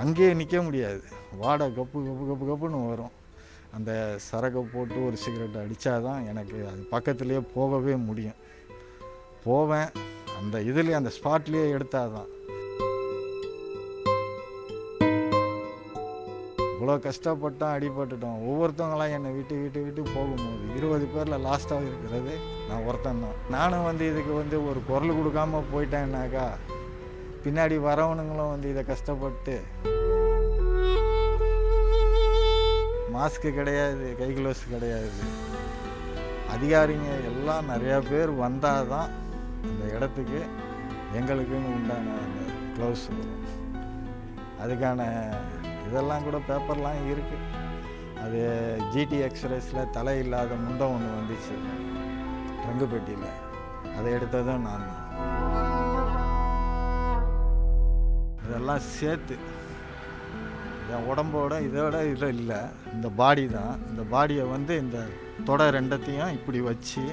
அங்கேயே நிற்க முடியாது. வாடை கப்பு கப்பு கப்பு கப்புன்னு வரும். அந்த சரக்கை போட்டு ஒரு சிகரெட் அடித்தா தான் எனக்கு அது பக்கத்துலேயே போகவே முடியும். போவேன், அந்த இதுலேயே அந்த ஸ்பாட்லேயே எடுத்தால் தான். இவ்வளோ கஷ்டப்பட்டோம், அடிபட்டுட்டோம். ஒவ்வொருத்தவங்களாம் என்னை விட்டு விட்டு விட்டு போகும்போது 20 பேரில் லாஸ்ட்டாக இருக்கிறது நான் ஒருத்தன் தான். நானும் இதுக்கு ஒரு குரல் கொடுக்காமல் போயிட்டேன்னாக்கா பின்னாடி வரவனுங்களும் இதை கஷ்டப்பட்டு மாஸ்க்கு கிடையாது, கை க்ளவுஸ் கிடையாது. அதிகாரிங்க எல்லாம் நிறையா பேர் வந்தால் தான் அந்த இடத்துக்கு எங்களுக்குன்னு உண்டான அந்த க்ளவுஸ் வரும். அதுக்கான இதெல்லாம் கூட பேப்பர்லாம் இருக்குது. அது ஜிடி எக்ஸ்பிரஸில் தலை இல்லாத முண்டம் ஒன்று வந்துச்சு ட்ரங்கு பெட்டியில், அதை எடுத்ததும் நான். இதெல்லாம் சேர்த்து என் உடம்போட இதோட இதில் இல்லை, இந்த பாடி தான். இந்த பாடியை இந்த தொடை ரெண்டத்தையும் இப்படி வச்சு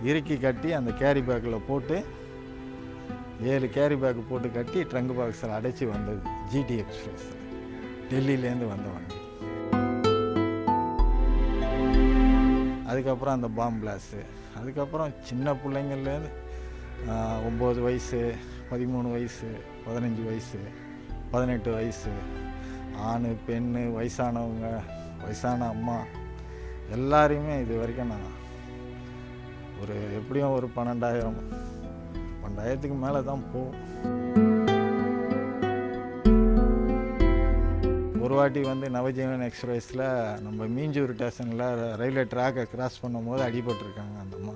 இறுக்கி கட்டி அந்த கேரி பேக்கில் போட்டு 7 கேரி பேக்கு போட்டு கட்டி ட்ரங்கு பாக்ஸில் அடைச்சி வந்தது ஜிடி எக்ஸ்பிரஸ், டெல்லியிலேருந்து வந்த வண்டி. அதுக்கப்புறம் அந்த பாம் பிளாஸ்ட்டு, அதுக்கப்புறம் சின்ன பிள்ளைங்கள்லேருந்து 9 வயசு, 13 வயசு, 15 வயசு, 18 வயசு, ஆண் பெண், வயசானவங்க, வயசான அம்மா எல்லாரையுமே இது வரைக்கும் நான் எப்படியும் ஒரு 12,000 மேலே தான் போகும். ஒரு வாட்டி நவஜீவன் எக்ஸ்பிரஸில் நம்ம மீஞ்சூர் ஸ்டேஷனில் ரயில்வே ட்ராக்கை கிராஸ் பண்ணும்போது அடிபட்டிருக்காங்க அந்த அம்மா.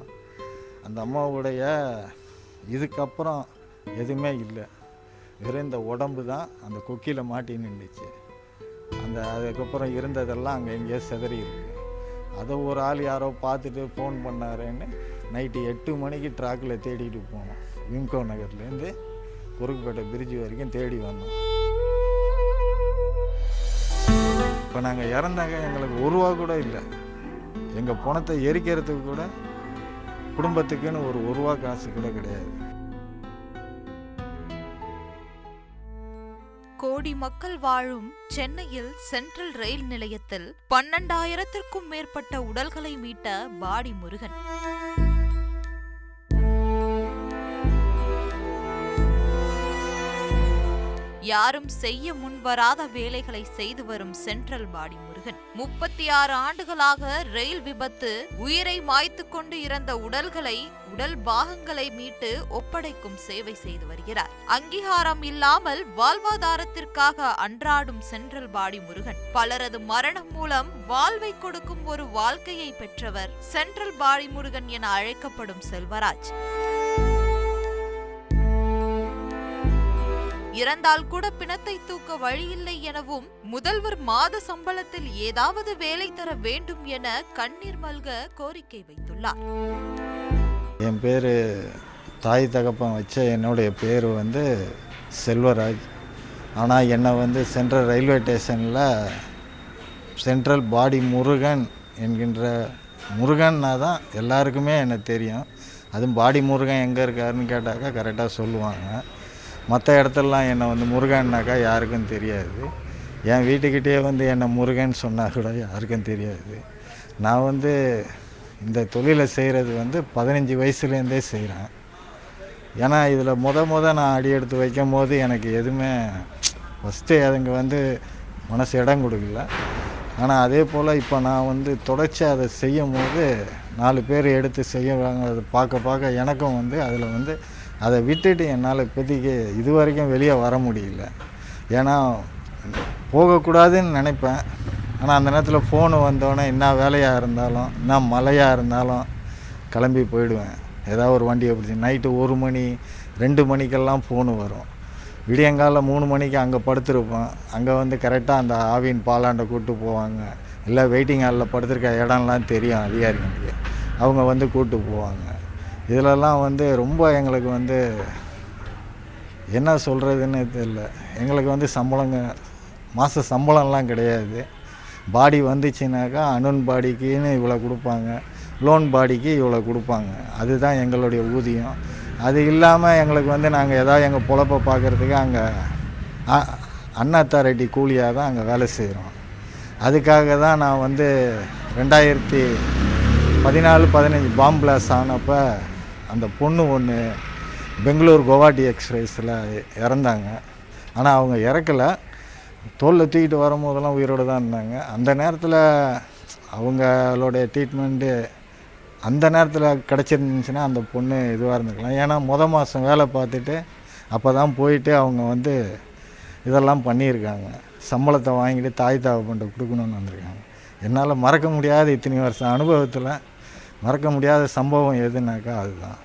அந்த அம்மாவுடைய இதுக்கப்புறம் எதுவுமே இல்லை, வெறும் இந்த உடம்பு தான் அந்த கொக்கியில் மாட்டி நின்றுச்சு. அதுக்கப்புறம் இருந்ததெல்லாம் அங்கே எங்கேயோ சிதறி இருக்கு. அதை ஒரு ஆள் யாரோ பார்த்துட்டு ஃபோன் பண்ணாருன்னு நைட்டு 8 மணிக்கு ட்ராக்கில் தேடிட்டு போனோம். விம்கோ நகர்லேருந்து குறுக்குப்பேட்டை பிரிட்ஜு வரைக்கும் தேடி வந்தோம். இப்போ நாங்கள் இறந்தாங்க, எங்களுக்கு ₹1 கூட இல்லை. எங்கள் பணத்தை எரிக்கிறதுக்கு கூட குடும்பத்துக்குன்னு ஒரு ₹1 காசு கூட கிடையாது. கோடி மக்கள் வாழும் சென்னையில் சென்ட்ரல் ரயில் நிலையத்தில் 12,000த்திற்கும் மேற்பட்ட உடல்களை மீட்ட பாடி முருகன். யாரும் செய்ய முன்வராத வேலைகளை செய்து வரும் சென்ட்ரல் பாடி முருகன் 36 ஆண்டுகளாக ரயில் விபத்து உயிரை மாய்த்து கொண்டு இறந்த உடல் பாகங்களை மீட்டு ஒப்படைக்கும் சேவை செய்து வருகிறார். அங்கீகாரம் இல்லாமல் வாழ்வாதாரத்திற்காக அன்றாடும் சென்ட்ரல் பாடி முருகன் பலரது மரணம் மூலம் வாழ்வை கொடுக்கும் ஒரு வாழ்க்கையை பெற்றவர் சென்ட்ரல் பாடி முருகன் என அழைக்கப்படும் செல்வராஜ். இறந்தால் கூட பிணத்தை தூக்க வழியில்லை எனவும் முதல்வர் மாத சம்பளத்தில் ஏதாவது வேலை தர வேண்டும் என கண்ணீர் மல்க கோரிக்கை வைத்துள்ளார். என் பேர் தாய் தகப்பன் வச்ச என்னுடைய பேர் செல்வராஜ். ஆனால் என்னை சென்ட்ரல் ரயில்வே ஸ்டேஷனில் சென்ட்ரல் பாடி முருகன் என்கின்ற முருகன்னா தான் எல்லாருக்குமே எனக்கு தெரியும். அதுவும் பாடி முருகன் எங்கே இருக்காருன்னு கேட்டாக்கா கரெக்டாக சொல்லுவாங்க. மற்ற இடத்துலலாம் என்னை முருகன்னாக்கா யாருக்கும் தெரியாது. என் வீட்டுக்கிட்டே என்னை முருகன் சொன்னால் கூட யாருக்கும் தெரியாது. நான் இந்த தொழிலை செய்கிறது 15 வயசுலேருந்தே செய்கிறேன். ஏன்னா இதில் நான் அடி எடுத்து வைக்கும் போது எனக்கு எதுவுமே ஃபஸ்ட்டு அதுங்க மனசு இடம் கொடுக்கல. ஆனால் அதே போல் இப்போ நான் தொடர்ச்சி அதை செய்யும் போது 4 பேர் எடுத்து செய்வாங்க. அதை பார்க்க எனக்கும் அதில் அதை விட்டுட்டு என்னால் இப்போதைக்கு இது வரைக்கும் வெளியே வர முடியல. ஏன்னா போகக்கூடாதுன்னு நினைப்பேன். ஆனால் அந்த நேரத்தில் ஃபோனு வந்தோடனே என்ன வேலையாக இருந்தாலும் என்ன மழையாக இருந்தாலும் கிளம்பி போயிடுவேன். ஏதாவது ஒரு வண்டியை பிடிச்சி நைட்டு 1 மணி 2 மணிக்கெல்லாம் ஃபோனு வரும். விடியங்காலில் 3 மணிக்கு அங்கே படுத்துருப்போம். அங்கே கரெக்டாக அந்த ஆவின் பாலாண்டை கூப்பிட்டு போவாங்க. இல்லை வெயிட்டிங் ஹாலில் படுத்துருக்க இடம்லாம் தெரியும் அதிகாரிகளுக்கு, அவங்க கூப்பிட்டு போவாங்க. இதிலெல்லாம் ரொம்ப எங்களுக்கு என்ன சொல்கிறதுன்னு தெரியல. எங்களுக்கு சம்பளங்க மாத சம்பளம்லாம் கிடையாது. பாடி வந்துச்சுனாக்கா அனுன் பாடிக்குன்னு இவ்வளோ கொடுப்பாங்க, லோன் பாடிக்கு இவ்வளோ கொடுப்பாங்க. அதுதான் எங்களுடைய ஊதியம். அது இல்லாமல் எங்களுக்கு நாங்கள் ஏதாவது எங்கள் பொழப்பை பார்க்குறதுக்கு அங்கே அன்அத்தாரிட்டி கூலியாக தான் அங்கே வேலை செய்கிறோம். அதுக்காக தான் நான் வந்து 2014-15 பாம் பிளாஸ்ட் ஆனப்போ அந்த பொண்ணு ஒன்று பெங்களூர் குவாஹாட்டி எக்ஸ்பிரஸில் இறந்தாங்க. ஆனால் அவங்க இறக்கலை, தோளில் தூக்கிட்டு வரும்போதெல்லாம் உயிரோடு தான் இருந்தாங்க. அந்த நேரத்தில் அவங்களுடைய ட்ரீட்மெண்ட்டு அந்த நேரத்தில் கிடச்சிருந்துச்சுன்னா அந்த பொண்ணு இதுவாக இருந்துக்கலாம். ஏன்னா மாதம் வேலை பார்த்துட்டு அப்போ தான் போயிட்டு அவங்க வந்து இதெல்லாம் பண்ணியிருக்காங்க. சம்பளத்தை வாங்கிட்டு தாய் தகப்பன்ட்ட கொடுக்கணுன்னு வந்திருக்காங்க. என்னால் மறக்க முடியாத இத்தனை வருஷம் அனுபவத்தில் மறக்க முடியாத சம்பவம் எதுனாக்கா அதுதான்.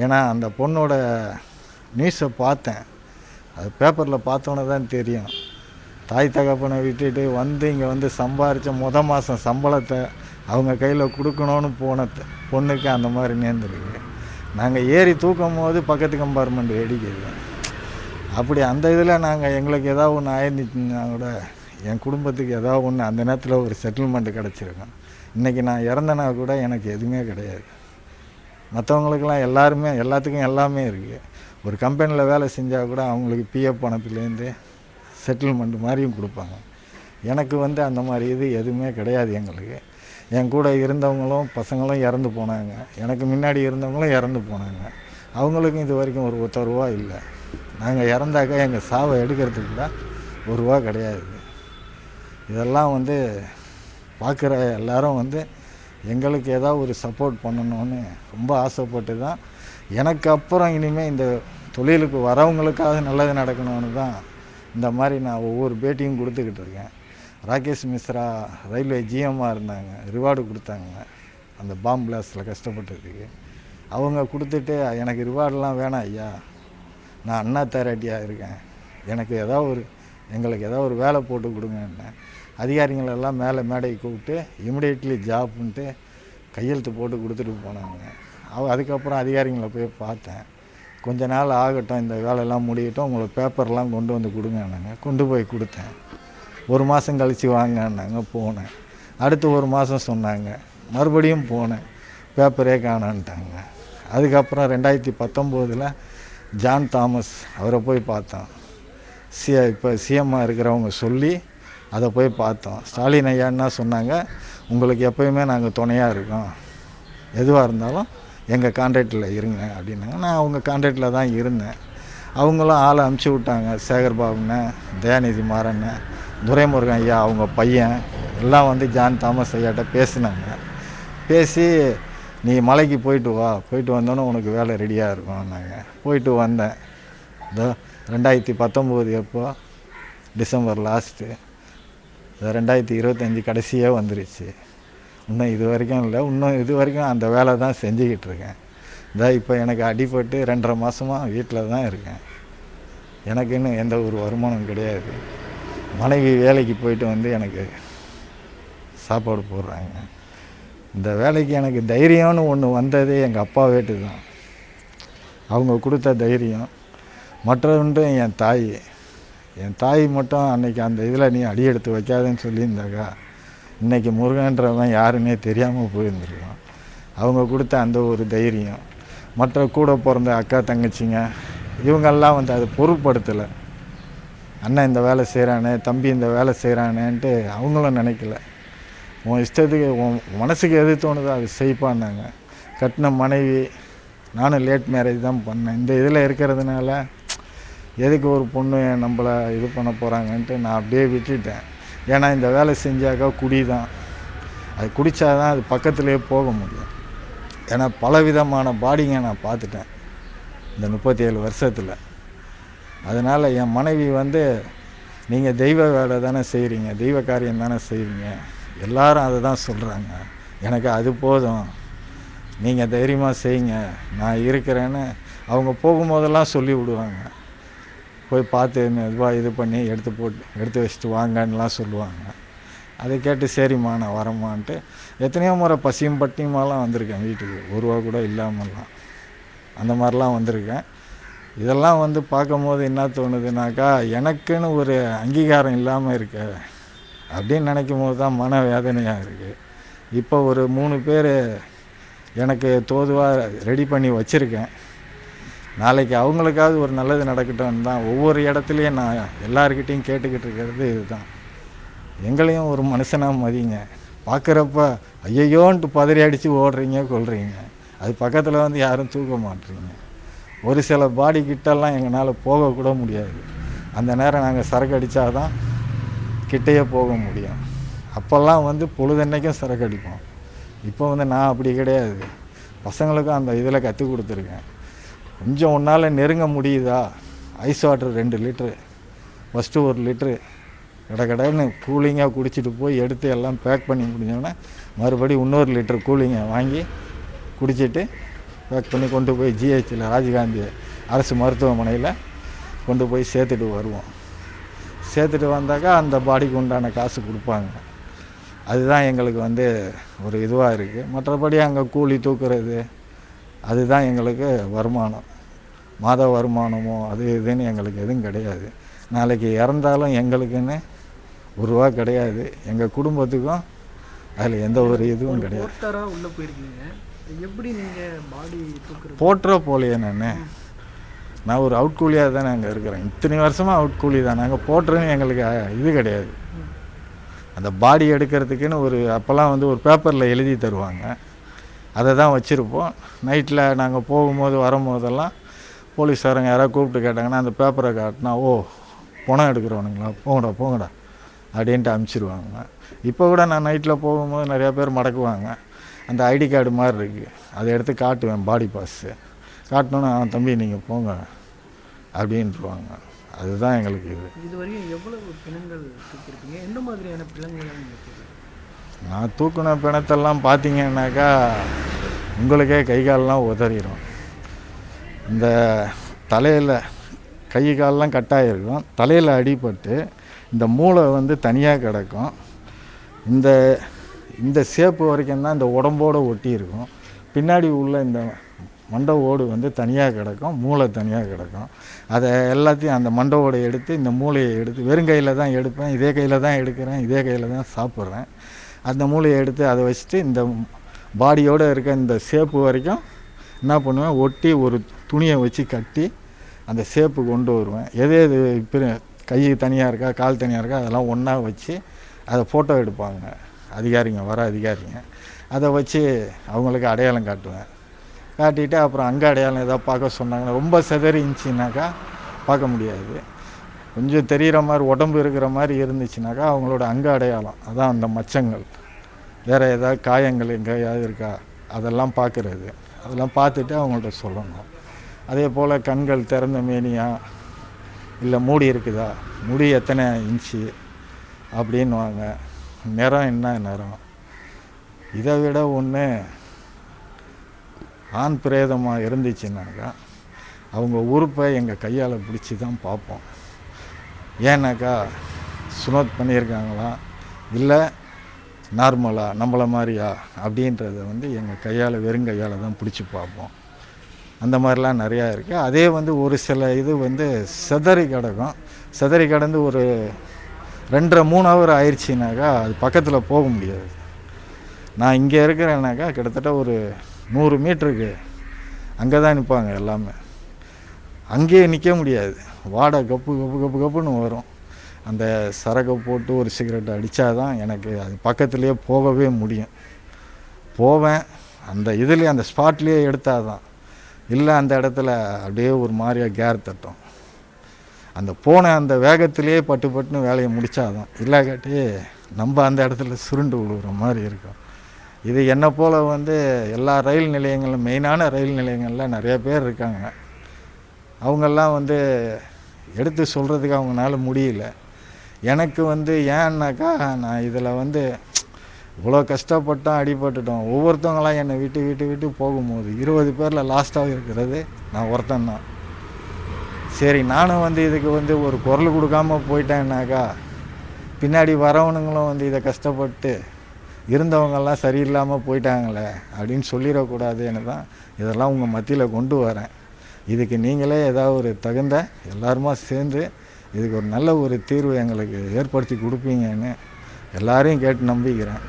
ஏன்னா அந்த பொண்ணோட நியூஸை பார்த்தேன், அது பேப்பரில் பார்த்தோன்னே தான் தெரியும். தாய் தகப்பனை விட்டுட்டு வந்து இங்கே வந்து சம்பாரித்த மாதம் சம்பளத்தை அவங்க கையில் கொடுக்கணுன்னு போன பொண்ணுக்கு அந்த மாதிரி நேர்ந்துருக்கு. நாங்கள் ஏறி தூக்கும் போது பக்கத்து கம்பார்ட்மெண்ட் வெடிக்குது. அப்படி அந்த இதில் நாங்கள் எங்களுக்கு ஏதாவது ஒன்று ஆயிருந்துச்சுன்னா கூட என் குடும்பத்துக்கு ஏதாவது ஒன்று அந்த நேரத்தில் ஒரு செட்டில்மெண்ட்டு கிடச்சிருக்கும். இன்றைக்கி நான் இறந்தனா கூட எனக்கு எதுவுமே கிடையாது. மற்றவங்களுக்கெல்லாம் எல்லாத்துக்கும் எல்லாமே இருக்குது. ஒரு கம்பெனியில் வேலை செஞ்சால் கூட அவங்களுக்கு பிஎஃப் பணத்துலேருந்து செட்டில்மெண்ட் மாதிரியும் கொடுப்பாங்க. எனக்கு வந்து அந்த மாதிரி இது எதுவுமே கிடையாது. எங்களுக்கு என் கூட இருந்தவங்களும் பசங்களும் இறந்து போனாங்க, எனக்கு முன்னாடி இருந்தவங்களும் இறந்து போனாங்க. அவங்களுக்கும் இது வரைக்கும் ஒரு ₹1 இல்லை. நாங்கள் இறந்தாக்கா எங்கள் சாவை எடுக்கிறதுக்கு கூட ₹1 கிடையாது. இதெல்லாம் வந்து பார்க்குற எல்லாரும் வந்து எங்களுக்கு ஏதாவது ஒரு சப்போர்ட் பண்ணணும்னு ரொம்ப ஆசைப்பட்டு தான் எனக்கு அப்புறம் இனிமேல் இந்த தொழிலுக்கு வரவங்களுக்காக நல்லது நடக்கணும்னு தான் இந்த மாதிரி நான் ஒவ்வொரு பேட்டியும் கொடுத்துக்கிட்டு இருக்கேன். ராகேஷ் மிஸ்ரா ரயில்வே ஜிஎம்மாக இருந்தாங்க, ரிவார்டு கொடுத்தாங்க அந்த பாம் பிளாஸ்டில் கஷ்டப்பட்டதுக்கு. அவங்க கொடுத்துட்டு எனக்கு ரிவார்டெலாம் வேணாம் ஐயா, நான் அன்அத்தாரிட்டியாக இருக்கேன், எனக்கு எங்களுக்கு ஏதாவது ஒரு வேலை போட்டு கொடுங்கன்னு அதிகாரிகளெல்லாம் மேடைக்கு கூப்பிட்டு இமிடியேட்லி ஜாப்ன்ட்டு கையெழுத்து போட்டு கொடுத்துட்டு போனாங்க. அதுக்கப்புறம் அதிகாரிகளை போய் பார்த்தேன். கொஞ்ச நாள் ஆகட்டும், இந்த வேலையெல்லாம் முடியட்டும், உங்களுக்கு பேப்பர்லாம் கொண்டு வந்து கொடுங்கன்னாங்க. கொண்டு போய் கொடுத்தேன். 1 மாதம் கழித்து வாங்கன்னாங்க. போனேன். அடுத்து 1 மாதம் சொன்னாங்க, மறுபடியும் போனேன், பேப்பரே காணான்ட்டாங்க. அதுக்கப்புறம் 2019 ஜான் தாமஸ் அவரை போய் பார்த்தோம். இப்போ சிஎம்மாக இருக்கிறவங்க சொல்லி அதை போய் பார்த்தோம். ஸ்டாலின் ஐயான்னா சொன்னாங்க, உங்களுக்கு எப்போயுமே நாங்கள் துணையாக இருக்கோம், எதுவாக இருந்தாலும் எங்கள் கான்ட்ராக்டில் இருங்க அப்படின்னாங்க. நான் அவங்க கான்ட்ராக்டில் தான் இருந்தேன். அவங்களும் ஆளை அனுப்பிச்சி விட்டாங்க. சேகர் பாபுன்னு, தயாநிதி மாறன்னு, துரைமுருகன் ஐயா அவங்க பையன் எல்லாம் வந்து ஜான் தாமஸ் ஐயாட்ட பேசினாங்க. பேசி நீ மலைக்கு போயிட்டு வா, போயிட்டு வந்தோன்னே உனக்கு வேலை ரெடியாக இருக்கும்னாங்க. போயிட்டு வந்தேன். இதோ 2019 எப்போ டிசம்பர் லாஸ்ட்டு, 2025 கடைசியே வந்துருச்சு. இன்னும் இது வரைக்கும் இல்லை, இன்னும் இது வரைக்கும் அந்த வேலை தான் செஞ்சுக்கிட்டு இருக்கேன். இப்போ எனக்கு அடிபட்டு 2.5 மாதமாக வீட்டில் தான் இருக்கேன். எனக்கு இன்னும் எந்த ஒரு வருமானம் கிடையாது. மனைவி வேலைக்கு போயிட்டு வந்து எனக்கு சாப்பாடு போடுறாங்க. இந்த வேலைக்கு எனக்கு தைரியம்னு ஒன்று வந்ததே எங்கள் அப்பா வீட்டு தான். அவங்க கொடுத்த தைரியம். மற்றொன்று என் தாய் மட்டும் அன்றைக்கி அந்த இதில் நீ அடி எடுத்து வைக்காதுன்னு சொல்லியிருந்தாக்கா இன்றைக்கி முருகன்றவன் யாருன்னே தெரியாமல் போயிருந்துருக்கோம். அவங்க கொடுத்த அந்த ஒரு தைரியம். மற்ற கூட பிறந்த அக்கா தங்கச்சிங்க இவங்கெல்லாம் வந்து அதை பொருட்படுத்தலை. அண்ணன் இந்த வேலை செய்கிறானே, தம்பி இந்த வேலை செய்கிறானேன்ட்டு அவங்களும் நினைக்கல. உன் இஷ்டத்துக்கு உன் மனசுக்கு எது தோணுதோ அது செய்ப்பான்னாங்க. கட்டின மனைவி, நானும் லேட் மேரேஜ் தான் பண்ணேன். இந்த இதில் இருக்கிறதுனால எதுக்கு ஒரு பொண்ணு நம்மளை இது பண்ண போகிறாங்கன்ட்டு நான் அப்படியே விட்டுட்டேன். ஏன்னா இந்த வேலை செஞ்சாக்கா குடி தான், அது குடித்தா தான் அது பக்கத்துலேயே போக முடியும். ஏன்னா பலவிதமான பாடிங்க நான் பார்த்துட்டேன் இந்த 37 வருஷத்தில். அதனால் என் மனைவி வந்து நீங்கள் தெய்வ வேலை தானே செய்கிறீங்க, தெய்வ காரியம் தானே செய்கிறீங்க, எல்லாரும் அதை தான் சொல்கிறாங்க, எனக்கு அது போதும், நீங்கள் தைரியமாக செய்யுங்க, நான் இருக்கிறேன்னு அவங்க போகும்போதெல்லாம் சொல்லி விடுவாங்க. போய் பார்த்து மெதுவாக இது பண்ணி எடுத்து வச்சுட்டு வாங்கன்னுலாம் சொல்லுவாங்க. அதை கேட்டு சரிம்மா நான் வரேம்மான்ட்டு எத்தனையோ முறை பசியும் பட்டியுமாலாம் வந்திருக்கேன் வீட்டுக்கு, ₹1 கூட இல்லாமல்லாம் அந்த மாதிரிலாம் வந்திருக்கேன். இதெல்லாம் வந்து பார்க்கும்போது என்ன தோணுதுனாக்கா, எனக்குன்னு ஒரு அங்கீகாரம் இல்லாமல் இருக்க அப்படின்னு நினைக்கும் போது தான் மன வேதனையாக இருக்குது. இப்போ ஒரு 3 பேர் எனக்கு தோதுவாக ரெடி பண்ணி வச்சுருக்கேன். நாளைக்கு அவங்களுக்காவது ஒரு நல்லது நடக்கட்டும் தான் ஒவ்வொரு இடத்துலையும் நான் எல்லாருக்கிட்டையும் கேட்டுக்கிட்டு இருக்கிறது இதுதான். எங்களையும் ஒரு மனுஷனாக மதிங்க. பார்க்குறப்ப ஐயையோன்ட்டு பதறி அடித்து ஓடுறீங்க கொள்றீங்க, அது பக்கத்தில் வந்து யாரும் தூக்க மாட்டீங்க. ஒரு சில பாடி கிட்டெல்லாம் எங்களால் போகக்கூட முடியாது. அந்த நேரம் நாங்கள் சரக்கு அடித்தா தான் கிட்டேயே போக முடியும். அப்போல்லாம் வந்து பொழுதன்னைக்கும் சரக்கு அடிப்போம். இப்போ வந்து நான் அப்படி கிடையாது. பசங்களுக்கும் அந்த இதில் கற்றுக் கொடுத்துருக்கேன். கொஞ்சம் உன்னால் நெருங்க முடியுதா, ice water 2 litre, first 1 litre கடைன்னு கூலிங்காக குடிச்சிட்டு போய் எடுத்து எல்லாம் பேக் பண்ணி முடிஞ்சோடனே மறுபடியும் இன்னொரு லிட்டர் கூலிங்கை வாங்கி குடிச்சிட்டு பேக் பண்ணி கொண்டு போய் ஜிஹெச்சில் ராஜீவ்காந்தி அரசு மருத்துவமனையில் கொண்டு போய் சேர்த்துட்டு வருவோம். சேர்த்துட்டு வந்தாக்கா அந்த பாடிக்கு உண்டான காசு கொடுப்பாங்க. அதுதான் எங்களுக்கு வந்து ஒரு இதுவாக இருக்குது. மற்றபடி அங்கே கூலி தூக்குறது அதுதான் எங்களுக்கு வருமானம். மாத வருமானமோ அது இதுன்னு எங்களுக்கு எதுவும் கிடையாது. நாளைக்கு இறந்தாலும் எங்களுக்குன்னு ₹1 கிடையாது. எங்கள் குடும்பத்துக்கும் அதில் எந்த ஒரு இதுவும் கிடையாது. உள்ளே போயிருக்கீங்க, எப்படி நீங்கள் பாடி தூக்குறது? போட்டுற போலையே நான் ஒரு அவுட் கூலியாக தானே அங்கே இருக்கிறேன். இத்தனை வருஷமாக அவுட் கூலி தான். நாங்கள் போட்டுறேன்னு எங்களுக்கு இது கிடையாது. அந்த பாடி எடுக்கிறதுக்குன்னு அப்போல்லாம் வந்து ஒரு பேப்பரில் எழுதி தருவாங்க. அதை தான் வச்சுருப்போம். நைட்டில் நாங்கள் போகும்போது வரும்போதெல்லாம் போலீஸ்காரங்க யாராவது கூப்பிட்டு கேட்டாங்கன்னா அந்த பேப்பரை காட்டினா, ஓ பணம் எடுக்கிறவனுங்களா, போங்கடா அப்படின்ட்டு அனுப்பிச்சிடுவாங்க. இப்போ கூட நான் நைட்டில் போகும்போது நிறையா பேர் மடக்குவாங்க. அந்த ஐடி கார்டு மாதிரி இருக்குது, அதை எடுத்து காட்டுவேன், பாடி பாஸு காட்டினோன்னா தம்பி நீங்கள் போங்க அப்படின்ட்டுருவாங்க. அதுதான் எங்களுக்கு இது வரைக்கும் எவ்வளவு பிணங்கள் தூக்கியிருக்கீங்க? என்ன மாதிரியான பிணங்கள்? நான் தூக்குன பிணத்தெல்லாம் பார்த்தீங்கன்னாக்கா உங்களுக்கே கை காலெலாம் உதறிடும். இந்த தலையில் கை காலெலாம் கட்டாயிருக்கும், தலையில் அடிபட்டு இந்த மூளை வந்து தனியாக கிடக்கும். இந்த சேப்பு வரைக்கும் தான் இந்த உடம்போடு ஒட்டி இருக்கும். பின்னாடி உள்ள இந்த மண்டை ஓடு வந்து தனியாக கிடக்கும், மூளை தனியாக கிடக்கும். அதை எல்லாத்தையும் அந்த மண்டை ஓடை எடுத்து இந்த மூளையை எடுத்து வெறும் கையில் தான் எடுப்பேன், இதே கையில் தான் எடுக்கிறேன், இதே கையில் தான் சாப்பிட்றேன். அந்த மூளையை எடுத்து அதை வச்சுட்டு இந்த பாடியோடு இருக்க இந்த சேப்பு வரைக்கும் என்ன பண்ணுவேன், ஒட்டி ஒரு துணியை வச்சு கட்டி அந்த சேப்பு கொண்டு வருவேன். எது கை தனியாக இருக்கா கால் தனியாக இருக்கா அதெல்லாம் ஒன்றா வச்சு அதை ஃபோட்டோ எடுப்பாங்க வர அதிகாரிங்க. அதை வச்சு அவங்களுக்கு அடையாளம் காட்டுவேன். காட்டிட்டு அப்புறம் அங்கே அடையாளம் ஏதாவது பார்க்க சொன்னாங்கன்னா, ரொம்ப இருந்துச்சுனாக்கா பார்க்க முடியாது. கொஞ்சம் தெரிகிற மாதிரி உடம்பு இருக்கிற மாதிரி இருந்துச்சுனாக்கா அவங்களோட அங்கே அடையாளம், அதான் அந்த மச்சங்கள், வேறு ஏதாவது காயங்கள் எங்கேயாவது இருக்கா அதெல்லாம் பார்க்குறது. அதெல்லாம் பார்த்துட்டு அவங்கள்ட்ட சொல்லணும். அதே போல் கண்கள் திறந்த மேனியா இல்லை மூடி இருக்குதா, முடி எத்தனை இன்ச்சு அப்படின்வாங்க, நிறம் என்ன நிறம். இதை விட ஒன்று ஆண் பிரேதமாக இருந்துச்சுனாக்கா அவங்க உறுப்பை எங்கள் கையால் பிடிச்சி தான் பார்ப்போம். ஏன்னாக்கா சுனோத் பண்ணியிருக்காங்களா இல்லை நார்மலாக நம்மளை மாதிரியா அப்படின்றத வந்து எங்கள் கையால் வெறும் கையால் தான் பிடிச்சி பார்ப்போம். அந்த மாதிரிலாம் நிறையா இருக்குது. அதே வந்து ஒரு சில இது வந்து சிதறி கிடக்கும். சிதறி கிடந்து ஒரு 2.5-3 ஹவர் ஆயிடுச்சுனாக்கா அது பக்கத்தில் போக முடியாது. நான் இங்கே இருக்கிறேன்னாக்கா கிட்டத்தட்ட ஒரு 100 மீட்டருக்கு அங்கே தான் நிற்பாங்க எல்லாமே. அங்கேயே நிற்க முடியாது, வாடை கப்பு கப்பு கப்பு கப்புன்னு வரும். அந்த சரக்கை போட்டு ஒரு சிகரெட் அடித்தா தான் எனக்கு அது பக்கத்துலேயே போகவே முடியும். போவேன், அந்த இதுலேயே அந்த ஸ்பாட்லேயே எடுத்தால் தான், இல்லை அந்த இடத்துல அப்படியே ஒரு மாதிரியாக கேர் தட்டும். அந்த போன அந்த வேகத்திலே பட்டுன்னு வேலையை முடித்தாதான், இல்லாக்காட்டி நம்ம அந்த இடத்துல சுருண்டு விழுகிற மாதிரி இருக்கும். இது என்னை போல் வந்து எல்லா ரயில் நிலையங்களும், மெயினான ரயில் நிலையங்களில் நிறைய பேர் இருக்காங்க. அவங்கெல்லாம் வந்து எடுத்து சொல்கிறதுக்கு அவங்களால முடியல. எனக்கு வந்து ஏன்னாக்கா நான் இதில் வந்து இவ்வளோ கஷ்டப்பட்டோம், அடிபட்டுட்டோம். ஒவ்வொருத்தவங்களாம் என்னை விட்டு போகும்போது 20 பேரில் லாஸ்ட்டாக இருக்கிறது நான் ஒருத்தந்தான். சரி, நானும் வந்து இதுக்கு வந்து ஒரு குரல் கொடுக்காம போயிட்டேன்னாக்கா பின்னாடி வரவனுங்களும் வந்து இதை கஷ்டப்பட்டு இருந்தவங்கெல்லாம் சரியில்லாமல் போயிட்டாங்களே அப்படின்னு சொல்லிடக்கூடாதுன்னு தான் இதெல்லாம் உங்கள் மத்தியில் கொண்டு வரேன். இதுக்கு நீங்களே ஏதாவது ஒரு தகுந்த எல்லாருமா சேர்ந்து இதுக்கு ஒரு நல்ல ஒரு தீர்வு எங்களுக்கு ஏற்படுத்தி கொடுப்பீங்கன்னு எல்லாரையும் கேட்டு நம்பிக்கிறேன்.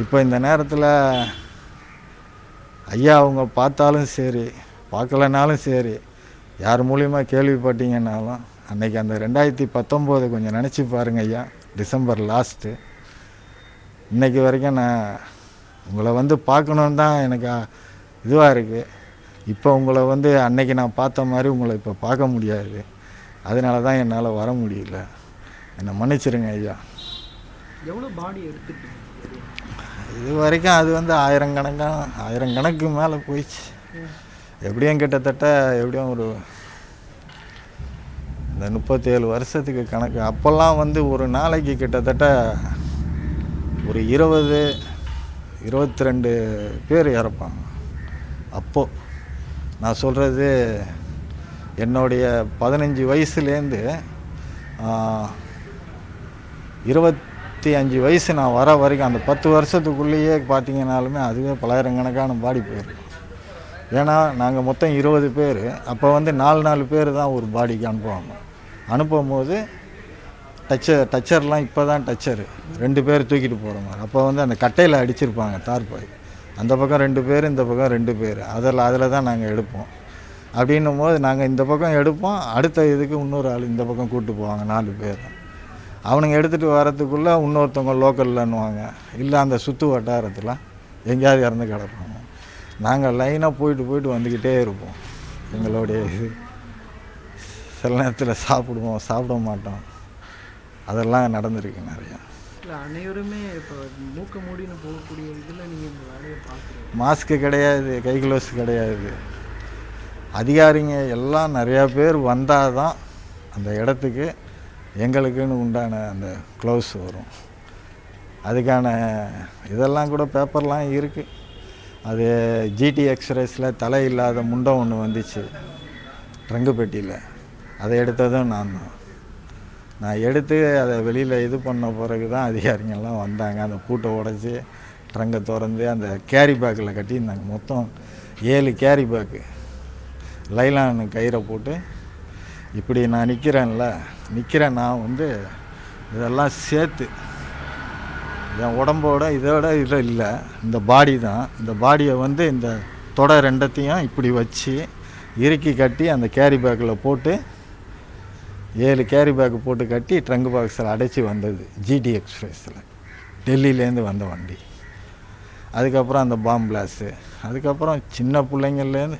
இப்போ இந்த நேரத்தில் ஐயா அவங்க பார்த்தாலும் சரி பார்க்கலனாலும் சரி, யார் மூலியமா கேள்விப்பட்டீங்கன்னாலும், அன்னைக்கு அந்த 2019 கொஞ்சம் நினச்சி பாருங்க ஐயா. டிசம்பர் லாஸ்ட்டு இன்னைக்கு வரைக்கும் நான் உங்களை வந்து பார்க்கணுன்னு தான் எனக்கு இதுவாக இருக்குது. இப்போ உங்களை வந்து அன்னைக்கு நான் பார்த்த மாதிரி உங்களை இப்போ பார்க்க முடியாது. அதனால தான் என்னால் வர முடியல. என்னை மன்னிச்சிருங்க ஐயா. எவ்வளோ பாடி எடுத்துட்டு இது வரைக்கும் அது வந்து 1000 கணக்கு மேலே போயிடுச்சு. எப்படியும் கிட்டத்தட்ட எப்படியும் ஒரு இந்த 37 வருஷத்துக்கு கணக்கு. அப்போல்லாம் வந்து ஒரு நாளைக்கு கிட்டத்தட்ட ஒரு 22 பேர் இறப்பாங்க. அப்போது நான் சொல்கிறது என்னுடைய 15 வயசுலேருந்து 25 வயசு நான் வர வரைக்கும் அந்த 10 வருஷத்துக்குள்ளேயே பார்த்தீங்கன்னாலுமே அதுவே பலாயிரக்கணக்கான பாடி போயிடும். ஏன்னா நாங்கள் மொத்தம் 20 பேர். அப்போ வந்து 4 பேர் தான் ஒரு பாடிக்கு அனுப்புவாங்க. அனுப்பும் போது டச்சர்லாம் இப்போ தான் டச்சரு 2 பேர் தூக்கிட்டு போகிற மாதிரி. அப்போ வந்து அந்த கட்டையில் அடிச்சிருப்பாங்க தார்பாய். அந்த பக்கம் 2 பேர், இந்த பக்கம் 2 பேர். அதில் தான் நாங்கள் எடுப்போம். அப்படின்னும் போது நாங்கள் இந்த பக்கம் எடுப்போம், அடுத்த இதுக்கு இன்னொரு ஆள் இந்த பக்கம் கூப்பிட்டு போவாங்க 4 பேர். அவனுங்க எடுத்துகிட்டு வரத்துக்குள்ளே இன்னொருத்தவங்க லோக்கல்லன்னுவாங்க, இல்லை அந்த சுற்று வட்டாரத்தில் எங்கேயாவது இறந்து கிடப்பாங்க. நாங்கள் லைனாக போயிட்டு வந்துக்கிட்டே இருப்போம். எங்களுடைய இது சில நேரத்தில் சாப்பிட மாட்டோம். அதெல்லாம் நடந்திருக்கு நிறையா. இல்லை அனைவருமே இப்போ மூக்க மூடின்னு போகக்கூடிய இதில் நீங்கள் இந்த வேலையை பார்க்குறீங்க. மாஸ்க்கு கிடையாது, கை க்ளவுஸ் கிடையாது. அதிகாரிங்க எல்லாம் நிறையா பேர் வந்தால் தான் அந்த இடத்துக்கு எங்களுக்குன்னு உண்டான அந்த க்ளவுஸ் வரும். அதுக்கான இதெல்லாம் கூட பேப்பர்லாம் இருக்குது. அது ஜிடி எக்ஸ்பிரஸில் தலை இல்லாத முண்டம் ஒன்று வந்துச்சு ட்ரங்கு பெட்டியில். அதை எடுத்ததும் நான் எடுத்து அதை வெளியில் இது பண்ண பிறகு தான் அதிகாரிங்கெல்லாம் வந்தாங்க. அந்த பூட்டை உடச்சி ட்ரங்கை திறந்து அந்த கேரி பேக்கில் கட்டியிருந்தாங்க. மொத்தம் 7 கேரி பேக்கு லைலான் கயிறை போட்டு இப்படி நான் நிற்கிறேன். நான் வந்து இதெல்லாம் சேர்த்து என் உடம்போட இதோட இதில் இல்லை, இந்த பாடி தான். இந்த பாடியை வந்து இந்த தொடை 2த்தையும் இப்படி வச்சு இறுக்கி கட்டி அந்த கேரி பேக்கில் போட்டு 7 கேரி பேக்கு போட்டு கட்டி ட்ரங்கு பாக்ஸில் அடைச்சி வந்தது ஜிடி எக்ஸ்பிரஸில், டெல்லியிலேருந்து வந்த வண்டி. அதுக்கப்புறம் அந்த பாம் பிளாஸ்ட்டு. அதுக்கப்புறம் சின்ன பிள்ளைங்கள்லேருந்து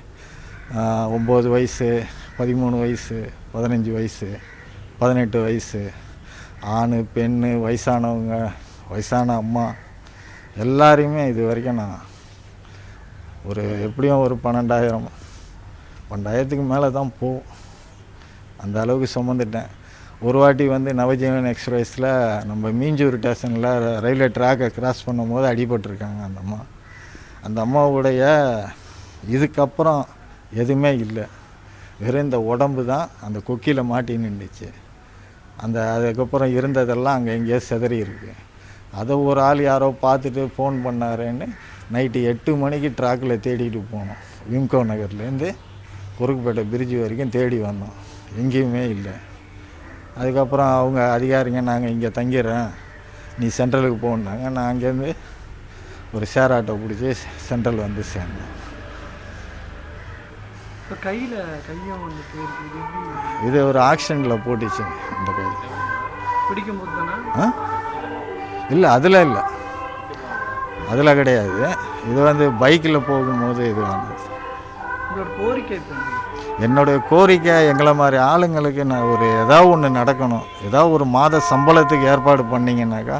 9 வயசு, 13 வயசு, 15 வயசு, 18 வயசு, ஆண் பெண், வயசானவங்க, வயசான அம்மா எல்லாரையுமே இது வரைக்கும் நான் ஒரு எப்படியும் ஒரு 12,000 மேலே தான் போகும். அந்த அளவுக்கு சுமந்துட்டேன். ஒரு வாட்டி வந்து நவஜீவன் எக்ஸ்பிரஸில் நம்ம மீஞ்சூர் ஸ்டேஷனில் ரயில்வே ட்ராக்கை கிராஸ் பண்ணும்போது அடிபட்டிருக்காங்க அந்த அம்மாவுடைய. இதுக்கப்புறம் எதுவுமே இல்லை, வெறும் இந்த உடம்பு தான் அந்த கொக்கியில் மாட்டி நின்றுச்சு. அதுக்கப்புறம் இருந்ததெல்லாம் அங்கே எங்கேயோ சிதறி இருக்கு. அதை ஒரு ஆள் யாரோ பார்த்துட்டு ஃபோன் பண்ணாருன்னு நைட்டு 8 மணிக்கு ட்ராக்கில் தேடிட்டு போனோம். விம்கோ நகர்லேருந்து குறுக்குப்பேட்டை பிரிட்ஜு வரைக்கும் தேடி வந்தோம், எங்கேயுமே இல்லை. அதுக்கப்புறம் அவங்க அதிகாரிங்க நாங்கள் இங்கே தங்கிறேன், நீ சென்ட்ரலுக்கு போனாங்க. நான் அங்கேருந்து ஒரு ஷேர் ஆட்டோ பிடிச்சி சென்ட்ரல் வந்து சேர்ந்தேன். இப்போ கையும் வந்துட்டு இது ஒரு ஆக்சிடெண்ட்டில் போட்டுச்சு இந்த கை. பிடிக்கும் போது தானே? இல்லை, அதில் கிடையாது. இது வந்து பைக்கில் போகும்போது இது வாங்கினது. என்னுடைய கோரிக்கை எங்களை மாதிரி ஆளுங்களுக்கு நான் ஏதாவது ஒன்று நடக்கணும். ஏதாவது ஒரு மாத சம்பளத்துக்கு ஏற்பாடு பண்ணிங்கன்னாக்கா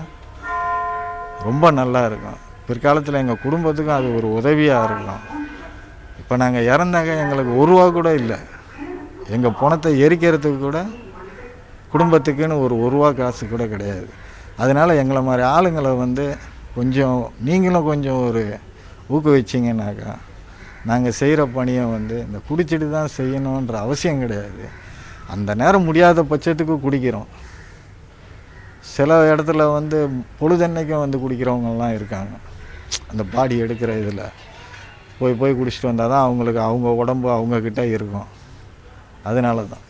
ரொம்ப நல்லா இருக்கும். பிற்காலத்தில் எங்கள் குடும்பத்துக்கும் அது ஒரு உதவியாக இருக்கும். இப்போ நாங்கள் இறந்தாங்க, எங்களுக்கு 1 ரூபா கூட இல்லை. எங்கள் பணத்தை எரிக்கிறதுக்கு கூட குடும்பத்துக்குன்னு ஒரு 1 ரூபா காசு கூட கிடையாது. அதனால் எங்களை மாதிரி ஆளுங்களை வந்து கொஞ்சம் நீங்களும் கொஞ்சம் ஊக்குவிச்சிங்கனாக்கா நாங்கள் செய்கிற பணியை வந்து இந்த குடிச்சிட்டு தான் செய்யணுன்ற அவசியம் கிடையாது. அந்த நேரம் முடியாத பட்சத்துக்கு குடிக்கிறோம். சில இடத்துல வந்து பொழுதன்னைக்கும் வந்து குடிக்கிறவங்கலாம் இருக்காங்க. அந்த பாடி எடுக்கிற இதில் போய் குடிச்சிட்டு வந்தால் தான் அவங்களுக்கு அவங்க உடம்பு அவங்கக்கிட்ட இருக்கும். அதனால தான்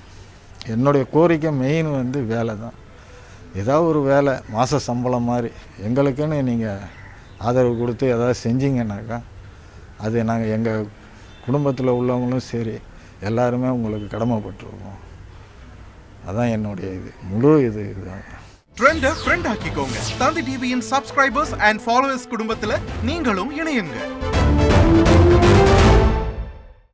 என்னுடைய கோரிக்கை மெயின் வந்து வேலை தான். ஏதாவது ஒரு வேலை மாத சம்பளம் மாதிரி எங்களுக்குன்னு நீங்கள் ஆதரவு கொடுத்து ஏதாவது செஞ்சிங்கன்னாக்கா அது நாங்கள் எங்கள் குடும்பத்தில் உள்ளவங்களும் சரி எல்லாருமே உங்களுக்கு கடமைப்பட்டிருக்கோம். அதான் என்னுடைய முழு இதுதான். ட்ரெண்டை ஃப்ரெண்ட் ஆக்கிக்கோங்க. தந்தி டிவியின் சப்ஸ்கிரைபர்ஸ் அண்ட் ஃபாலோவர்ஸ் குடும்பத்தில் நீங்களும் இணையுங்க.